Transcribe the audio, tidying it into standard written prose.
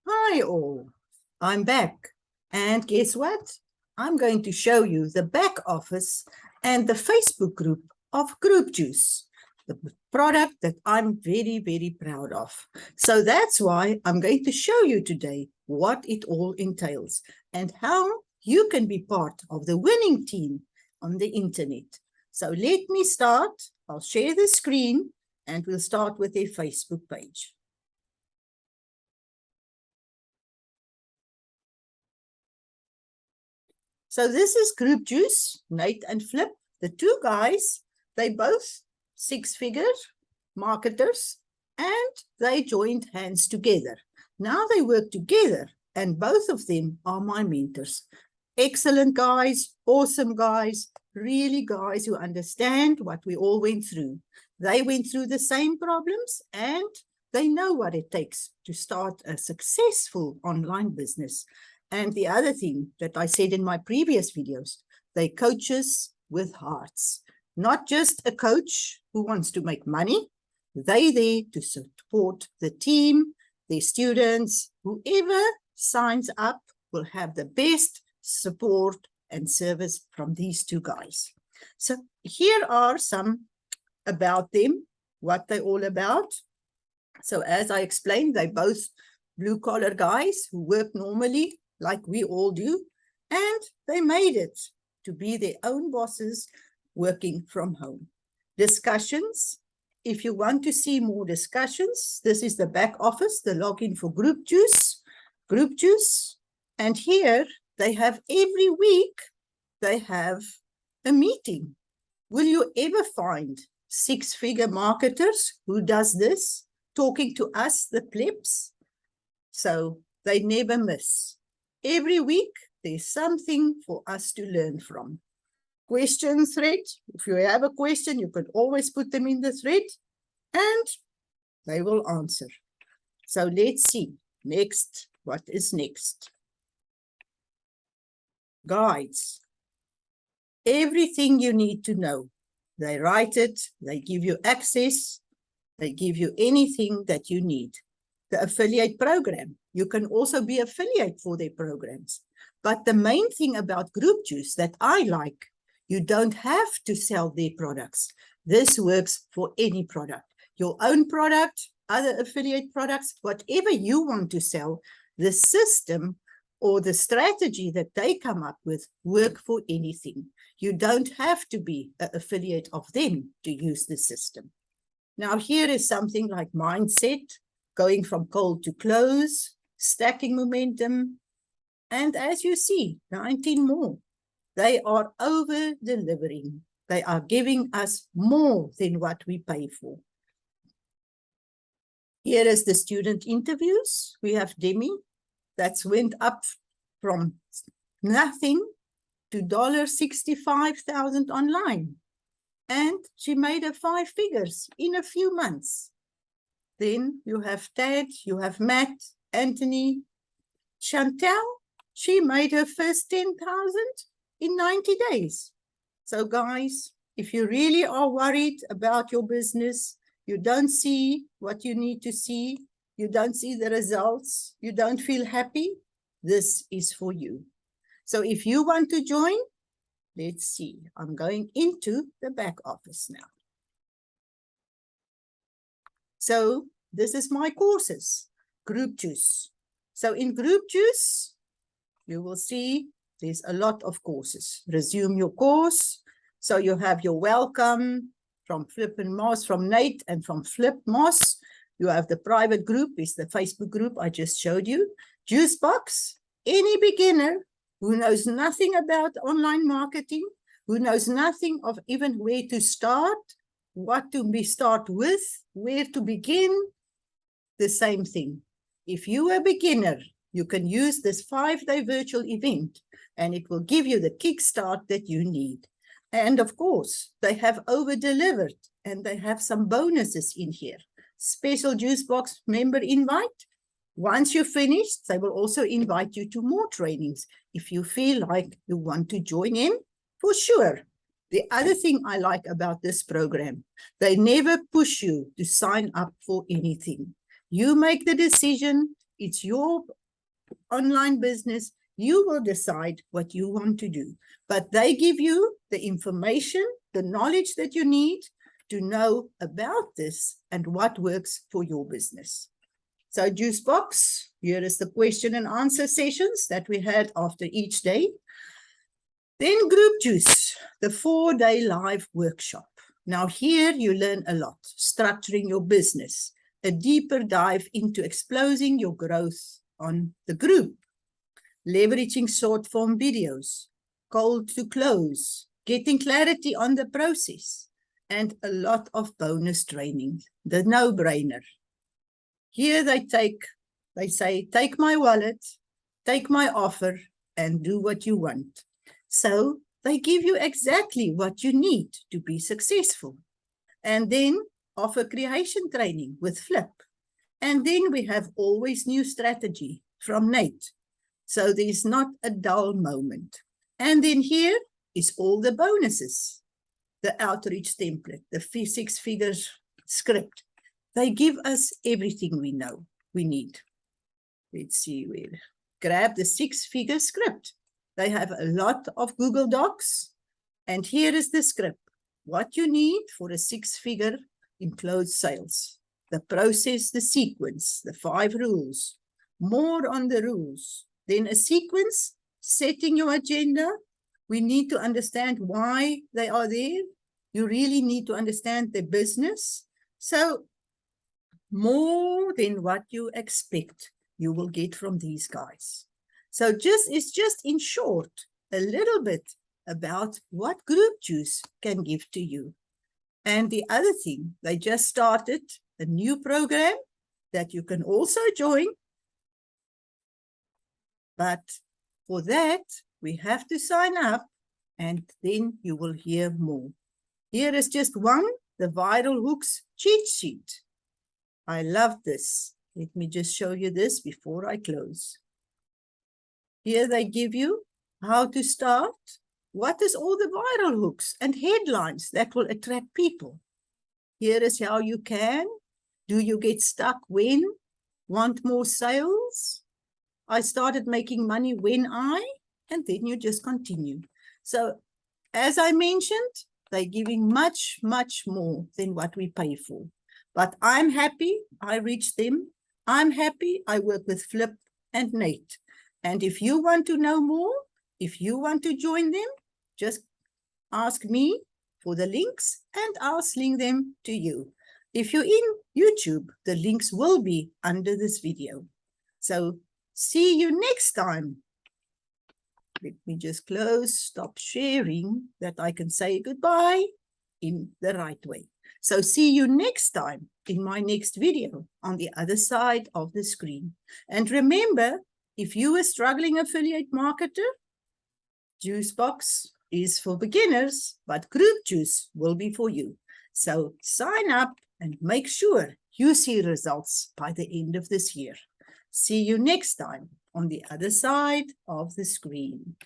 Hi all, I'm back. And guess what? I'm going to show you the back office and the Facebook group of Group Juice, the product that I'm very, very proud of. So that's why I'm going to show you today what it all entails and how you can be part of the winning team on the internet. So let me start. I'll share the screen and we'll start with their Facebook page. So this is Group Juice, Nate and Flip, the two guys. They both six-figure marketers, and they joined hands together. Now they work together, and both of them are my mentors. Excellent guys, awesome guys, really guys who understand what we all went through. They went through the same problems, and they know what it takes to start a successful online business. And the other thing that I said in my previous videos, they coaches with hearts, not just a coach who wants to make money. They're there to support the team, their students, whoever signs up will have the best support and service from these two guys. So here are some about them, what they're all about. So as I explained, they're both blue-collar guys who work normally like we all do, and they made it to be their own bosses working from home. Discussions. If you want to see more discussions, this is the back office, the login for Group Juice. And here they have every week, they have a meeting. Will you ever find six-figure marketers who does this, talking to us, the plebs? So they never miss. Every week, there's something for us to learn from. Question thread. If you have a question, you can always put them in the thread and they will answer. So let's see. Next, what is next? Guides. Everything you need to know. They write it, they give you access, they give you anything that you need. The affiliate program. You can also be affiliate for their programs. But the main thing about Group Juice that I like, you don't have to sell their products. This works for any product. Your own product, other affiliate products, whatever you want to sell, the system or the strategy that they come up with work for anything. You don't have to be an affiliate of them to use the system. Now here is something like mindset, going from cold to close, stacking momentum, and as you see, 19 more. They are over-delivering. They are giving us more than what we pay for. Here is the student interviews. We have Demi, that's went up from nothing to $65,000 online. And she made her 5 figures in a few months. Then you have Tad, you have Matt, Anthony, Chantel. She made her first 10,000 in 90 days. So guys, if you really are worried about your business, you don't see what you need to see, you don't see the results, you don't feel happy, this is for you. So if you want to join, let's see. I'm going into the back office now. So this is my courses, Group Juice. So in Group Juice, you will see there's a lot of courses. Resume your course. So you have your welcome from Flip and Moss, from Nate and from Flip Moss. You have the private group, is the Facebook group I just showed you. Juice Box, any beginner who knows nothing about online marketing, who knows nothing of even where to start, what to start with, where to begin, the same thing. If you are a beginner, you can use this 5-day virtual event and it will give you the kickstart that you need. And of course, they have over-delivered and they have some bonuses in here. Special Juice Box member invite. Once you're finished, they will also invite you to more trainings if you feel like you want to join in, for sure. The other thing I like about this program, they never push you to sign up for anything. You make the decision, It's your online business. You will decide what you want to do. But they give you the information, the knowledge that you need to know about this and what works for your business. So Juice Box, here is the question and answer sessions that we had after each day. Then Group Juice, the 4-day live workshop. Now here you learn a lot, structuring your business, a deeper dive into exposing your growth on the group, leveraging short form videos, cold to close, getting clarity on the process, and a lot of bonus training, the no-brainer. Here they say, take my wallet, take my offer, and do what you want. So they give you exactly what you need to be successful. And then offer creation training with Flip. And then we have always new strategy from Nate. So there's not a dull moment. And then here is all the bonuses. The outreach template, the 6-figure script. They give us everything we know we need. Let's see where. Grab the 6-figure script. They have a lot of Google Docs. And here is the script. What you need for a 6-figure in closed sales. The process, the sequence, the 5 rules. More on the rules. Then a sequence, setting your agenda. We need to understand why they are there. You really need to understand the business. So more than what you expect, you will get from these guys. So it's just in short, a little bit about what Group Juice can give to you. And the other thing, they just started a new program that you can also join. But for that, we have to sign up and then you will hear more. Here is just one, the Viral Hooks cheat sheet. I love this. Let me just show you this before I close. Here they give you how to start. What is all the viral hooks and headlines that will attract people? Here is how you can. Do you get stuck when? Want more sales? I started making money when and then you just continue. So as I mentioned, they're giving much, much more than what we pay for. But I'm happy I reached them. I'm happy I work with Flip and Nate. And if you want to know more, if you want to join them, just ask me for the links and I'll sling them to you. If you're in YouTube, the links will be under this video. So see you next time. Let me just close, stop sharing, that I can say goodbye in the right way. So see you next time in my next video on the other side of the screen. And remember, if you are struggling affiliate marketer, Juice Box is for beginners, but Group Juice will be for you. So sign up and make sure you see results by the end of this year. See you next time on the other side of the screen.